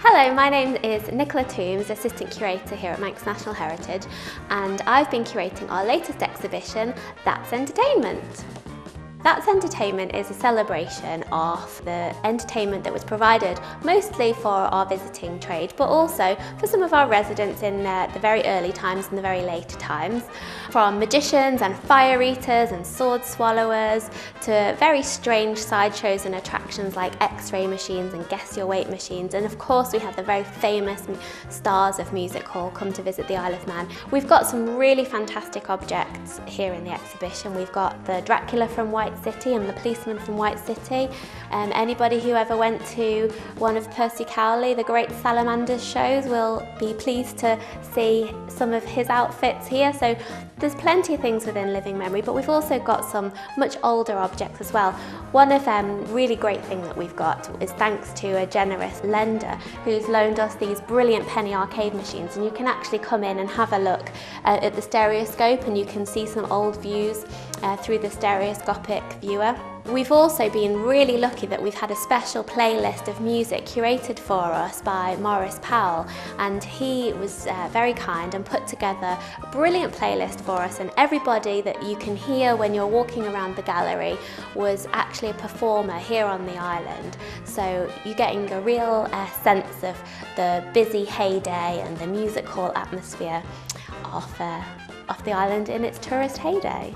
Hello, my name is Nicola, Assistant Curator here at Manx National Heritage, and I've been curating our latest exhibition, That's Entertainment. That's Entertainment is a celebration of the entertainment that was provided mostly for our visiting trade, but also for some of our residents in the very early times and the very later times. From magicians and fire eaters and sword swallowers to very strange sideshows and attractions like X-ray machines and guess your weight machines. And of course we have the very famous stars of music hall come to visit the Isle of Man. We've got some really fantastic objects here in the exhibition. We've got the Dracula from White City and the policeman from White City. Anybody who ever went to one of Percy Cowley, the Great Salamanders shows, will be pleased to see some of his outfits here. So there's plenty of things within living memory, but we've also got some much older objects as well. One of really great thing that we've got is thanks to a generous lender who's loaned us these brilliant penny arcade machines, and you can actually come in and have a look at the stereoscope, and you can see some old views through the stereoscopic viewer. We've also been really lucky that we've had a special playlist of music curated for us by Maurice Powell, and he was very kind and put together a brilliant playlist for us, and everybody that you can hear when you're walking around the gallery was actually a performer here on the island. So you're getting a real sense of the busy heyday and the music hall atmosphere of the island in its tourist heyday.